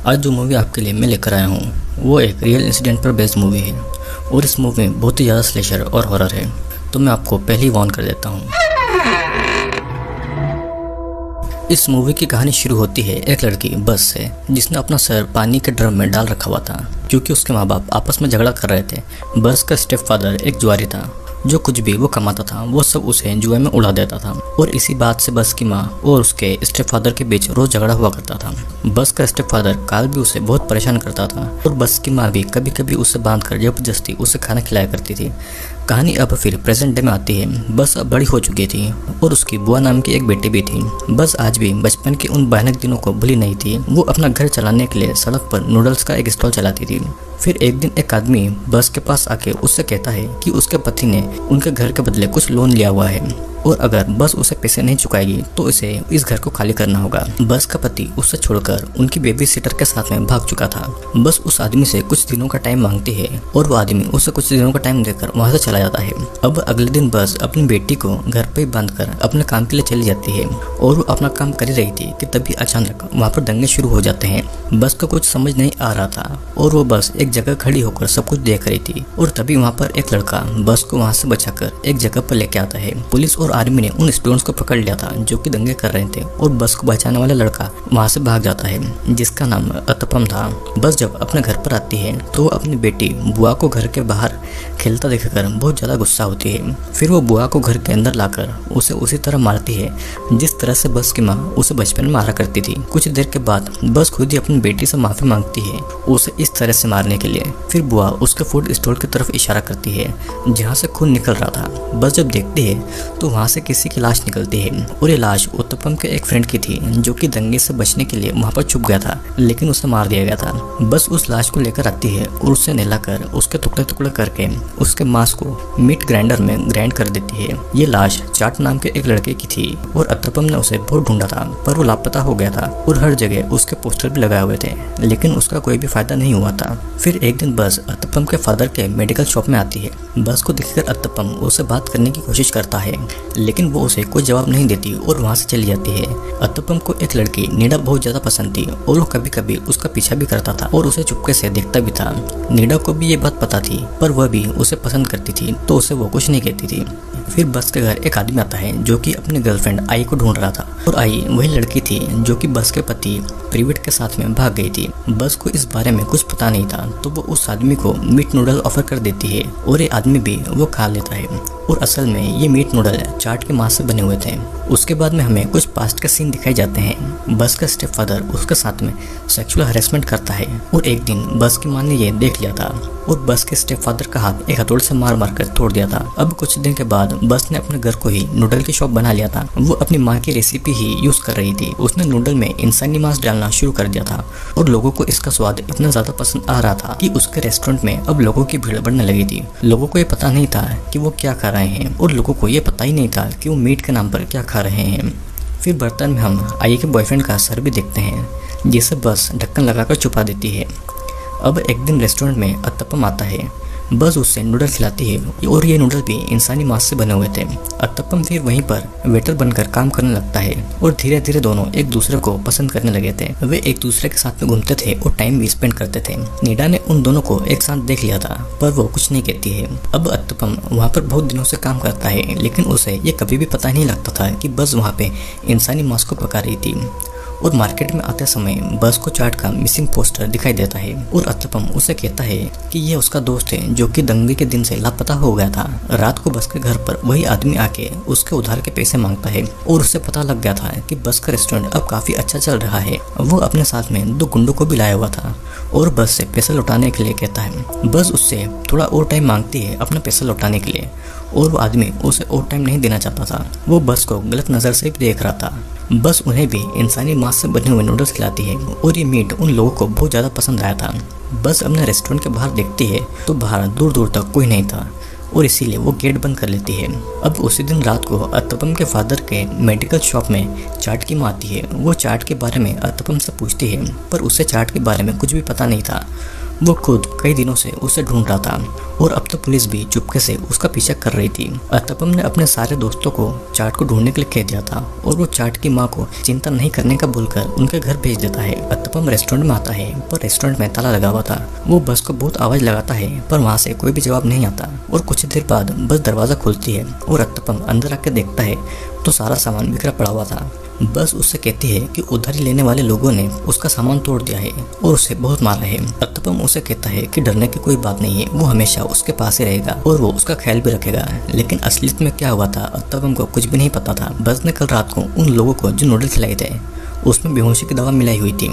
आज जो मूवी आपके लिए मैं लेकर आया हूँ वो एक रियल इंसिडेंट पर बेस्ड मूवी है और इस मूवी में बहुत ही ज़्यादा स्लेशर और हॉरर है। तो मैं आपको पहले ही वार्न कर देता हूँ। इस मूवी की कहानी शुरू होती है एक लड़की बस से, जिसने अपना सर पानी के ड्रम में डाल रखा हुआ था क्योंकि उसके माँ बाप आपस में झगड़ा कर रहे थे। बस का स्टेप फादर एक जुआरी था जो कुछ भी वो कमाता था वो सब उसे जुए में उड़ा देता था और इसी बात से बस की माँ और उसके स्टेप फादर के बीच रोज झगड़ा हुआ करता था। बस का स्टेप फादर काल भी उसे बहुत परेशान करता था और बस की माँ भी कभी कभी उसे बांधकर जबरदस्ती उसे खाना खिलाया करती थी। कहानी अब फिर प्रेजेंट डे में आती है। बस अब बड़ी हो चुकी थी और उसकी बुआ नाम की एक बेटी भी थी। बस आज भी बचपन के उन भयानक दिनों को भूली नहीं थी। वो अपना घर चलाने के लिए सड़क पर नूडल्स का एक स्टॉल चलाती थी। फिर एक दिन एक आदमी बस के पास आके उससे कहता है कि उसके पति ने उनके घर के बदले कुछ लोन लिया हुआ है और अगर बस उसे पैसे नहीं चुकाएगी तो इसे इस घर को खाली करना होगा। बस का पति उसे छोड़कर उनकी बेबी सिटर के साथ में भाग चुका था। बस उस आदमी से कुछ दिनों का टाइम मांगती है और वो आदमी उसे कुछ दिनों का टाइम देकर वहां से चला जाता है। अब अगले दिन बस अपनी बेटी को घर पे बांधकर अपने काम के लिए चली जाती है और वो अपना काम कर ही रही थी कि तभी अचानक वहाँ पर दंगे शुरू हो जाते हैं। बस को कुछ समझ नहीं आ रहा था और वो बस एक जगह खड़ी होकर सब कुछ देख रही थी और तभी वहाँ पर एक लड़का बस को वहाँ से बचाकर एक जगह पर लेके आता है। पुलिस और आर्मी ने उन स्टूडेंट्स को पकड़ लिया था जो कि दंगे कर रहे थे और बस को बचाने वाला लड़का वहां से भाग जाता है जिसका नाम अतपम था। बस जब अपने घर पर आती है तो अपनी बेटी बुआ को घर के बाहर खेलता देखकर बहुत ज्यादा गुस्सा होती है। फिर वो बुआ को घर के अंदर लाकर उसे उसी तरह मारती है जिस तरह से बस की माँ उसे बचपन में मारा करती थी। कुछ देर के बाद बस खुद ही अपनी बेटी से माफी मांगती है उसे इस तरह से मारने के लिए। फिर बुआ उसके फूड स्टोर की तरफ इशारा करती है जहाँ से खून निकल रहा था। बस जब देखती है तो वहाँ से किसी की लाश निकलती है और ये लाश उत्तपम के एक फ्रेंड की थी जो कि दंगे से बचने के लिए वहाँ पर छुप गया था लेकिन उसे मार दिया गया था। बस उस लाश को लेकर आती है और उसे नहलाकर उसके टुकड़े टुकड़े करके उसके मांस को मीट ग्राइंडर में ग्राइंड कर देती है। ये लाश चाट नाम के एक लड़के की थी और उत्तपम ने उसे बहुत ढूंढा था पर वो लापता हो गया था और हर जगह उसके पोस्टर भी लगाए हुए थे लेकिन उसका कोई भी फायदा नहीं हुआ था। फिर एक दिन बस उत्तपम के फादर के मेडिकल शॉप में आती है। बस को देखकर उत्तपम उसे बात करने की कोशिश करता है लेकिन वो उसे कोई जवाब नहीं देती और वहां से चली जाती है। उत्तपम को एक लड़की नीडा बहुत ज्यादा पसंद थी और वो कभी कभी उसका पीछा भी करता था और उसे चुपके से देखता भी था। नीडा को भी ये बात पता थी पर वह भी उसे पसंद करती थी तो उसे वो कुछ नहीं कहती थी। फिर बस के घर एक आदमी आता है जो कि अपनी गर्लफ्रेंड आई को ढूंढ रहा था और आई वही लड़की थी जो कि बस के पति प्रिविट के साथ में भाग गई थी। बस को इस बारे में कुछ पता नहीं था तो वो उस आदमी को मीट नूडल ऑफर कर देती है और ये आदमी भी वो खा लेता है और असल में ये मीट नूडल चाट के मांस से बने हुए थे। उसके बाद में हमें कुछ पास्ट के सीन दिखाई जाते हैं। बस का स्टेप फादर उसके साथ में सेक्सुअल हरेसमेंट करता है और एक दिन बस की माँ ने ये देख लिया था और बस के स्टेप फादर का हाथ एक हथौड़े से मार मार कर तोड़ दिया था। अब कुछ दिन के बाद बस ने अपने घर को ही नूडल की शॉप बना लिया था। वो अपनी माँ की रेसिपी ही यूज कर रही थी। उसने नूडल में इंसानी मांस डालना शुरू कर दिया था और लोगों को इसका स्वाद इतना ज्यादा पसंद आ रहा था कि उसके रेस्टोरेंट में अब लोगों की भीड़ बढ़ने लगी थी। लोगों को ये पता नहीं था कि वो क्या खा रहे हैं और लोगों को ये पता ही नहीं था कि वो मीट के नाम पर क्या खा रहे हैं। फिर बर्तन में हम आई के बॉयफ्रेंड का सर भी देखते हैं जिसे बस ढक्कन लगाकर छुपा देती है। अब एक दिन रेस्टोरेंट में उत्तपम आता है। बस उससे नूडल खिलाती है और ये नूडल भी इंसानी मांस से बने हुए थे। उत्तपम फिर वहीं पर वेटर बनकर काम करने लगता है और धीरे धीरे दोनों एक दूसरे को पसंद करने लगे थे। वे एक दूसरे के साथ में घूमते थे और टाइम भी स्पेंड करते थे। नीडा ने उन दोनों को एक साथ देख लिया था पर वो कुछ नहीं कहती है। अब उत्तपम वहाँ पर बहुत दिनों से काम करता है लेकिन उसे ये कभी भी पता नहीं लगता था कि बस वहाँ पे इंसानी मांस को पका रही थी। और मार्केट में आते समय बस को चाट का मिसिंग पोस्टर दिखाई देता है और उत्तपम उसे कहता है कि ये उसका दोस्त है जो कि दंगे के दिन से लापता हो गया था। रात को बस के घर पर वही आदमी आके उसके उधार के पैसे मांगता है और उसे पता लग गया था कि बस का रेस्टोरेंट अब काफी अच्छा चल रहा है। वो अपने साथ में 2 गुंडों को भी लाया हुआ था और बस से पैसा लौटाने के लिए कहता है। बस उससे थोड़ा और टाइम मांगती है अपना पैसा लौटाने के लिए और वो आदमी उसे और टाइम नहीं देना चाहता था। वो बस को गलत नजर से भी देख रहा था। बस उन्हें भी इंसानी मांस से बने हुए नूडल्स खिलाती है और ये मीट उन लोगों को बहुत ज़्यादा पसंद आया था। बस अपने रेस्टोरेंट के बाहर देखती है तो बाहर दूर दूर तक कोई नहीं था और इसीलिए वो गेट बंद कर लेती है। अब उसी दिन रात को उत्तपम के फादर के मेडिकल शॉप में चाट की माँ आती है। वो चाट के बारे में उत्तपम से पूछती है पर उसे चाट के बारे में कुछ भी पता नहीं था। वो खुद कई दिनों से उसे ढूंढ रहा था और अब तो पुलिस भी चुपके से उसका पीछा कर रही थी। अत्तपम ने अपने सारे दोस्तों को चाट को ढूंढने के लिए कह दिया था और वो चाट की माँ को चिंता नहीं करने का बोलकर उनके घर भेज देता है। अत्तपम रेस्टोरेंट में आता है पर रेस्टोरेंट में ताला लगा हुआ था। वो बस को बहुत आवाज लगाता है पर वहाँ से कोई भी जवाब नहीं आता और कुछ देर बाद बस दरवाजा खुलती है और अत्तपम अंदर आके देखता है तो सारा सामान बिखरा पड़ा हुआ था। बस उससे कहती है कि उधारी लेने वाले लोगों ने उसका सामान तोड़ दिया है और उसे बहुत मारा है। अत्तपम उसे कहता है कि डरने की कोई बात नहीं है, वो हमेशा उसके पास ही रहेगा और वो उसका ख्याल भी रखेगा। लेकिन असलियत में क्या हुआ था अत्तपम को कुछ भी नहीं पता था। बस ने कल रात को उन लोगों को जो नूडल्स खिलाए थे उसमें बेहोशी की दवा मिलाई हुई थी।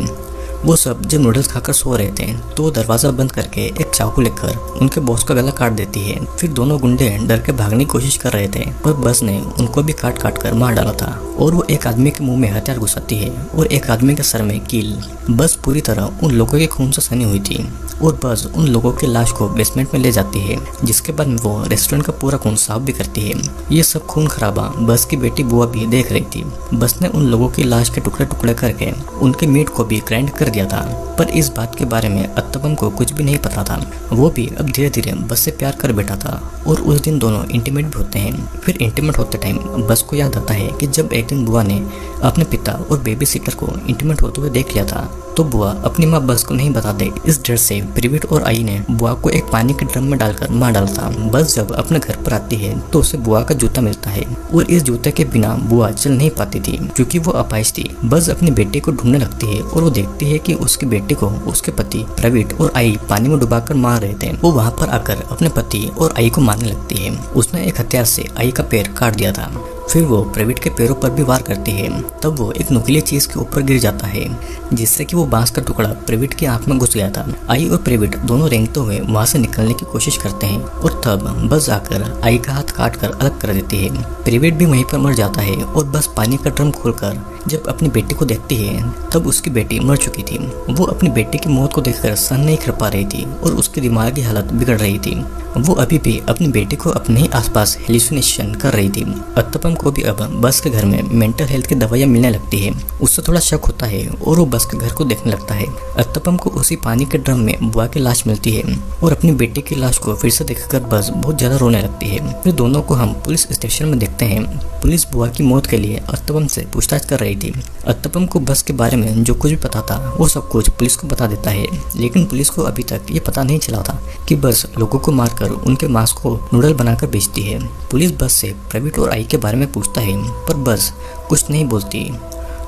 वो सब जब नूडल्स खाकर सो रहे थे तो वो दरवाजा बंद करके एक चाकू लेकर उनके बॉस का गला काट देती है। फिर दोनों गुंडे डर के भागने की कोशिश कर रहे थे पर बस ने उनको भी काट काट कर मार डाला था और वो एक आदमी के मुंह में हथियार घुसाती है और एक आदमी के सर में कील। बस पूरी तरह उन लोगों के खून से सनी हुई थी और बस उन लोगों की लाश को बेसमेंट में ले जाती है, जिसके बाद वो रेस्टोरेंट का पूरा खून साफ भी करती है। ये सब खून खराबा बस की बेटी बुआ भी देख रही थी। बस ने उन लोगों की लाश के टुकड़े टुकड़े करके उनके मीट को भी ग्राइंड कर दिया था पर इस बात के बारे में अत्तपम को कुछ भी नहीं पता था। वो भी अब धीरे धीरे बस से प्यार कर बैठा था और उस दिन दोनों इंटीमेट भी होते हैं। फिर इंटीमेट होते टाइम बस को याद आता है कि जब एक दिन बुआ ने अपने पिता और बेबी सिटर को इंटीमेट होते हुए देख लिया था तो बुआ अपनी माँ बस को नहीं बता दे। इस डर से प्रिविट और आई ने बुआ को एक पानी के ड्रम में डालकर मार डाला था। बस जब अपने घर पर आती है तो उसे बुआ का जूता मिलता है और इस जूते के बिना बुआ चल नहीं पाती थी क्योंकि वो अपाहिज थी। बस अपनी बेटी को ढूंढने लगती है और वो देखती है कि उसकी बेटी को उसके पति प्रवीट और आई पानी में डुबाकर मार रहे थे। वो वहाँ पर आकर अपने पति और आई को मारने लगती है। उसने एक हथियार से आई का पैर काट दिया था। फिर वो प्रवीट के पैरों पर भी वार करती है। तब वो एक नुकीली चीज के ऊपर गिर जाता है जिससे कि वो बांस का टुकड़ा प्रवीट की आंख में घुस गया था। आई और प्रवीट दोनों रेंगते हुए वहां से निकलने की कोशिश करते हैं और तब बस आकर आई का हाथ काट कर अलग कर देती है। प्रवीट भी वहीं पर मर जाता है और बस पानी का ड्रम खोलकर जब अपनी बेटी को देखती है तब उसकी बेटी मर चुकी थी। वो अपनी बेटी की मौत को देखकर सहन नहीं कर पा रही थी और उसकी दिमागी हालत बिगड़ रही थी। वो अभी भी अपनी बेटी को अपने ही आसपास हेलुसिनेशन कर रही थी। अत्तपम को भी अब बस के घर में मेंटल हेल्थ की दवाइयाँ मिलने लगती है। उससे थोड़ा शक होता है और वो बस के घर को देखने लगता है। अत्तपम को उसी पानी के ड्रम में बुआ की लाश मिलती है और अपनी बेटी की लाश को फिर से देखकर बस बहुत ज्यादा रोने लगती है। फिर दोनों को हम पुलिस स्टेशन में देखते हैं। पुलिस बुआ की मौत के लिए अत्तपम से पूछताछ कर रही थी। अत्तपम को बस के बारे में जो कुछ भी पता था वो सब कुछ पुलिस को बता देता है, लेकिन पुलिस को अभी तक ये पता नहीं चला था कि बस लोगों को मारकर उनके मांस को नूडल बनाकर बेचती है। पुलिस बस से प्रवीट और आई के बारे में पूछता है पर बस कुछ नहीं बोलती।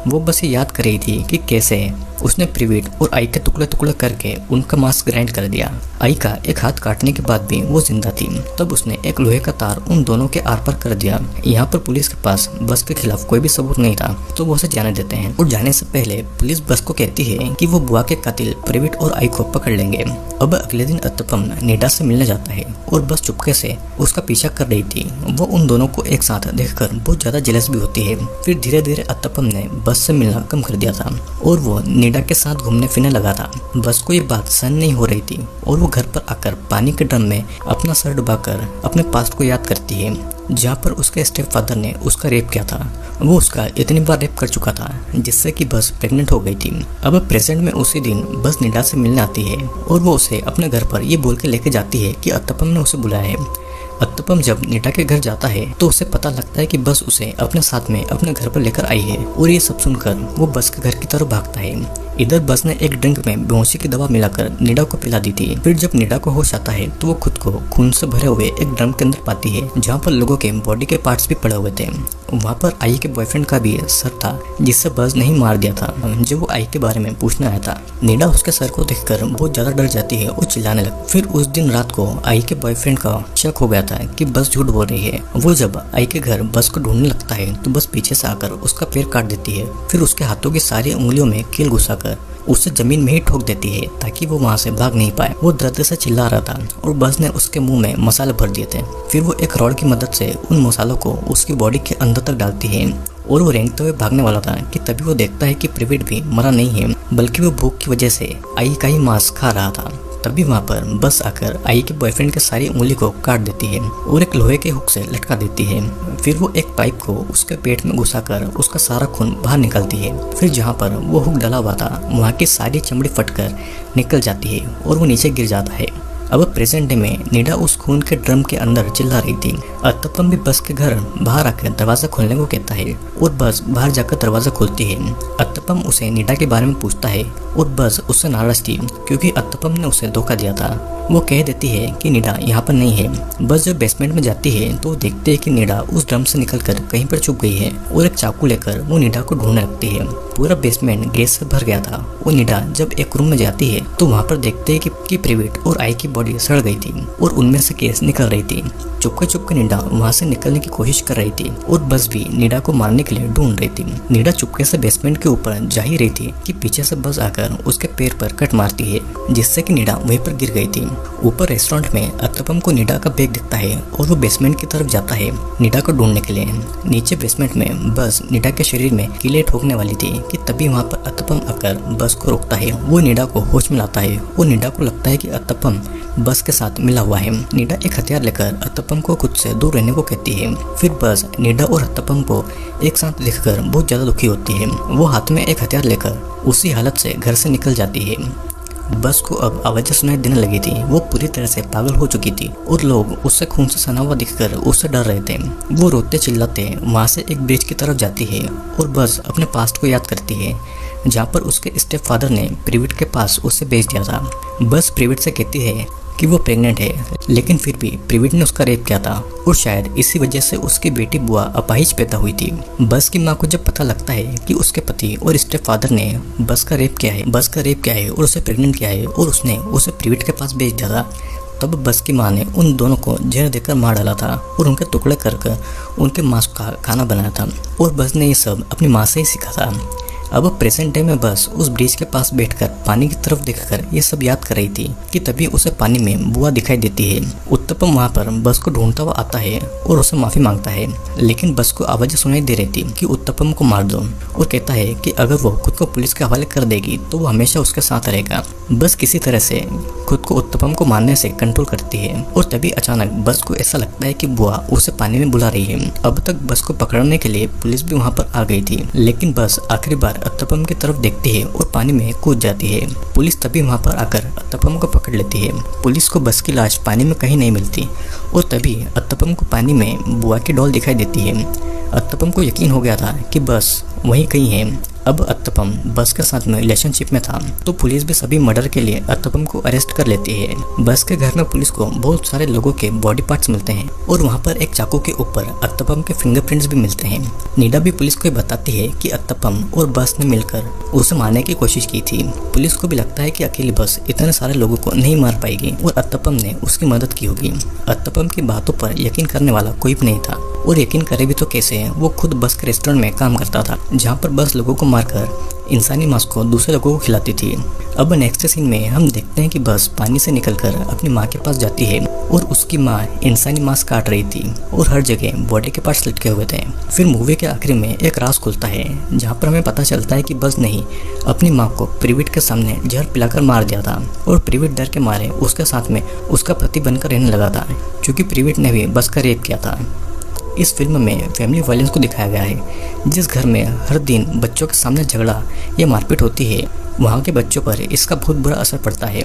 वो बस ये याद कर रही थी कि कैसे उसने प्रवीट और आई के टुकड़े टुकड़े करके उनका मांस ग्राइंड कर दिया। आई का एक हाथ काटने के बाद भी वो जिंदा थी। तब उसने एक लोहे का तार उन दोनों के आर पार कर दिया। यहाँ पर पुलिस के पास बस के खिलाफ कोई भी सबूत नहीं था तो वो उसे जाने देते हैं और जाने से पहले पुलिस बस को कहती है कि वो बुआ के कातिल प्रवीट और आई को पकड़ लेंगे। अब अगले दिन अत्तपम नीडा से मिलने जाता है और बस चुपके से उसका पीछा कर रही थी। वो उन दोनों को एक साथ देखकर बहुत ज्यादा जेलस भी होती है। फिर धीरे धीरे अत्तपम ने बस से मिलना कम कर दिया था और वो नीडा के साथ घूमने फिरने लगा था। बस को ये बात सहन नहीं हो रही थी और वो घर पर आकर पानी के ड्रम में अपना सर डुबाकर अपने पास्ट को याद करती है जहाँ पर उसके स्टेप फादर ने उसका रेप किया था। वो उसका इतनी बार रेप कर चुका था जिससे कि बस प्रेग्नेंट हो गई थी। अब प्रेजेंट में उसी दिन बस नीडा से मिलने आती है और वो उसे अपने घर पर ये बोल के लेके जाती है कि अत्तपम ने उसे बुलाया है। अत्तपम जब नीडा के घर जाता है तो उसे पता लगता है कि बस उसे अपने साथ में अपने घर पर लेकर आई है और ये सब सुनकर वो बस के घर की तरफ भागता है। इधर बस ने एक ड्रिंक में बेहोशी की दवा मिलाकर नीडा को पिला दी थी। फिर जब नीडा को होश आता है तो वो खुद को खून से भरे हुए एक ड्रम के अंदर पाती है जहाँ पर लोगों के बॉडी के पार्ट्स भी पड़े हुए थे। वहाँ पर आई के बॉयफ्रेंड का भी सर था जिससे बस नहीं मार दिया था जब वो आई के बारे में पूछने आया था। नीडा उसके सर को देखकर बहुत ज्यादा डर जाती है और चिल्लाने लगती। फिर उस दिन रात को आई के बॉयफ्रेंड का शक हो गया था कि बस झूठ बोल रही है। वो जब आई के घर बस को ढूंढने लगता है तो बस पीछे से आकर उसका पैर काट देती है। फिर उसके हाथों की सारी उंगलियों में कील घुसाकर उसे जमीन में ही ठोक देती है ताकि वो वहाँ से भाग नहीं पाए। वो दर्द से चिल्ला रहा था और बस ने उसके मुंह में मसाले भर दिए थे। फिर वो एक रॉड की मदद से उन मसालों को उसकी बॉडी के अंदर तक डालती है और वो रेंगते हुए भागने वाला था कि तभी वो देखता है कि प्रवीट भी मरा नहीं है बल्कि वो भूख की वजह से आई का ही मांस खा रहा था। तभी वहाँ पर बस आकर आई के बॉयफ्रेंड के सारी उंगली को काट देती है और एक लोहे के हुक से लटका देती है। फिर वो एक पाइप को उसके पेट में घुसाकर उसका सारा खून बाहर निकालती है। फिर जहाँ पर वो हुक डला हुआ था वहाँ की सारी चमड़ी फटकर निकल जाती है और वो नीचे गिर जाता है। अब प्रेजेंट डे में नीडा उस खून के ड्रम के अंदर चिल्ला रही थी। अत्तपम भी बस के घर बाहर आकर दरवाजा खोलने को कहता है और बस बाहर जाकर दरवाजा खोलती है। अत्तपम उसे नीडा के बारे में पूछता है और बस उससे नाराज थी क्योंकि अत्तपम ने उसे धोखा दिया था। वो कह देती है कि नीडा यहाँ पर नहीं है। बस जब बेसमेंट में जाती है तो देखते है कि नीडा उस ड्रम से निकलकर कहीं पर छुप गई है और एक चाकू लेकर वो नीडा को ढूंढने लगती है। पूरा बेसमेंट गैस से भर गया था। वो नीडा जब एक रूम में जाती है तो वहाँ पर देखते है कि प्रिविट और आई की बॉडी सड़ गई थी और उनमें से गैस निकल रही थी। चुपके नीडा वहाँ से निकलने की कोशिश कर रही थी और बस भी नीडा को मारने के लिए ढूंढ रही थी। नीडा चुपके से बेसमेंट के ऊपर जा ही रही थी कि पीछे से बस आकर उसके पैर पर कट मारती है जिससे कि नीडा वहीं पर गिर गई थी। ऊपर रेस्टोरेंट में अत्तपम को नीडा का बैग दिखता है और वो बेसमेंट की तरफ जाता है नीडा को ढूंढने के लिए। नीचे बेसमेंट में बस नीडा के शरीर में कीले ठोकने वाली थी कि तभी वहाँ पर अत्तपम आकर बस को रोकता है। वो नीडा को होश में लाता है और नीडा को लगता है कि अत्तपम बस के साथ मिला हुआ है। नीडा एक हथियार लेकर अत्तपम को खुद से दूर रहने को कहती है। फिर बस नीडा और अत्तपम को एक साथ देखकर बहुत ज्यादा दुखी होती है। वो हाथ में एक हथियार लेकर उसी हालत से घर से निकल जाती है। बस को अब आवाज़ें सुनाई देने लगी थी। वो पूरी तरह से पागल हो चुकी थी और लोग उससे खून से सना हुआ दिखकर उससे डर रहे थे। वो रोते चिल्लाते वहाँ से एक ब्रिज की तरफ जाती है और बस अपने पास्ट को याद करती है जहाँ पर उसके स्टेप फादर ने प्रिविट के पास उसे भेज दिया था। बस प्रिविट से कहती है कि वो प्रेग्नेंट है, लेकिन फिर भी प्रिविट ने उसका रेप किया था और शायद इसी वजह से उसकी बेटी बुआ अपाहिज पैदा हुई थी। बस की माँ को जब पता लगता है कि उसके पति और स्टेप फादर ने बस का रेप किया है और उसे प्रेग्नेंट किया है और उसने उसे प्रिविट के पास भेज दिया था, तब बस की माँ ने उन दोनों को जहर देकर मार डाला था और उनके टुकड़े कर उनके मांस का खाना बनाया था और बस ने ये सब अपनी माँ से ही सीखा था। अब प्रेजेंट डे में बस उस ब्रिज के पास बैठकर पानी की तरफ देखकर ये सब याद कर रही थी कि तभी उसे पानी में बुआ दिखाई देती है। उत्तपम वहाँ पर बस को ढूंढता हुआ आता है और उसे माफी मांगता है, लेकिन बस को आवाज़ें सुनाई दे रही थी कि उत्तपम को मार दो और कहता है कि अगर वो खुद को पुलिस के हवाले कर देगी तो वो हमेशा उसके साथ रहेगा। बस किसी तरह से खुद को उत्तपम को मारने से कंट्रोल करती है और तभी अचानक बस को ऐसा लगता है कि बुआ उसे पानी में बुला रही है। अब तक बस को पकड़ने के लिए पुलिस भी वहाँ पर आ गई थी, लेकिन बस आखिरी बार अत्तपम की तरफ देखती है और पानी में कूद जाती है। पुलिस तभी वहाँ पर आकर अत्तपम को पकड़ लेती है। पुलिस को बस की लाश पानी में कहीं नहीं मिलती और तभी अत्तपम को पानी में बुआ की डॉल दिखाई देती है। अत्तपम को यकीन हो गया था कि बस वहीं कहीं है। अब अत्तपम बस के साथ में रिलेशनशिप में था तो पुलिस भी सभी मर्डर के लिए अत्तपम को अरेस्ट कर लेती है। बस के घर में पुलिस को बहुत सारे लोगों के बॉडी पार्ट्स मिलते हैं और वहाँ पर एक चाकू के ऊपर अत्तपम के फिंगरप्रिंट्स भी मिलते हैं। नीडा भी पुलिस को बताती है कि अत्तपम और बस ने मिलकर उसे मारने की कोशिश की थी। पुलिस को भी लगता है कि अकेली बस इतने सारे लोगों को नहीं मार पाएगी और अत्तपम ने उसकी मदद की होगी। अत्तपम की बातों पर यकीन करने वाला कोई भी नहीं था और यकीन करे भी तो कैसे, वो खुद बस के रेस्टोरेंट में काम करता था जहाँ पर बस लोगों को मारकर इंसानी मांस को दूसरे लोगों को खिलाती थी। अब नेक्स्ट सीन में हम देखते हैं कि बस पानी से निकलकर अपनी माँ के पास जाती है और उसकी माँ इंसानी मांस काट रही थी और हर जगह बॉडी के पार्ट्स लटके हुए थे। फिर मूवी के आखिर में एक राज खुलता है जहाँ पर हमें पता चलता है कि बस ने ही अपनी माँ को प्रिविट के सामने जहर पिलाकर मार दिया था और प्रिविट डर के मारे उसके साथ में उसका पति बनकर रहने लगा था क्योंकि प्रिविट ने भी बस का रेप किया था। इस फिल्म में फैमिली वायलेंस को दिखाया गया है। जिस घर में हर दिन बच्चों के सामने झगड़ा या मारपीट होती है वहाँ के बच्चों पर इसका बहुत बुरा असर पड़ता है।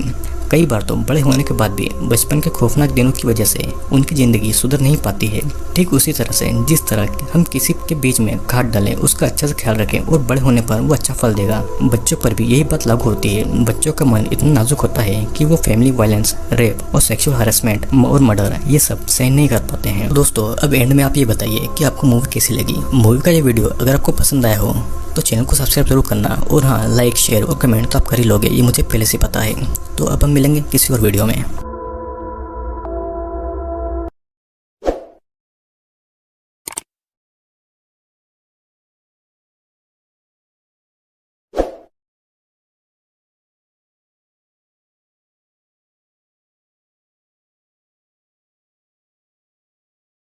कई बार तो बड़े होने के बाद भी बचपन के खौफनाक दिनों की वजह से उनकी ज़िंदगी सुधर नहीं पाती है। ठीक उसी तरह से जिस तरह हम किसी के बीज में खाद डालें, उसका अच्छे से ख्याल रखें और बड़े होने पर वो अच्छा फल देगा, बच्चों पर भी यही बात लागू होती है। बच्चों का मन इतना नाजुक होता है कि वो फैमिली वायलेंस, रेप और सेक्सुअल हरासमेंट और मर्डर ये सब सहन नहीं कर पाते हैं। दोस्तों अब एंड में आप ये बताइए कि आपको मूवी कैसी लगी। मूवी का ये वीडियो अगर आपको पसंद आया हो तो चैनल को सब्सक्राइब जरूर करना और हाँ, लाइक शेयर और कमेंट तो आप कर ही लोगे, ये मुझे पहले से पता है। तो अब हम मिलेंगे किसी और वीडियो में।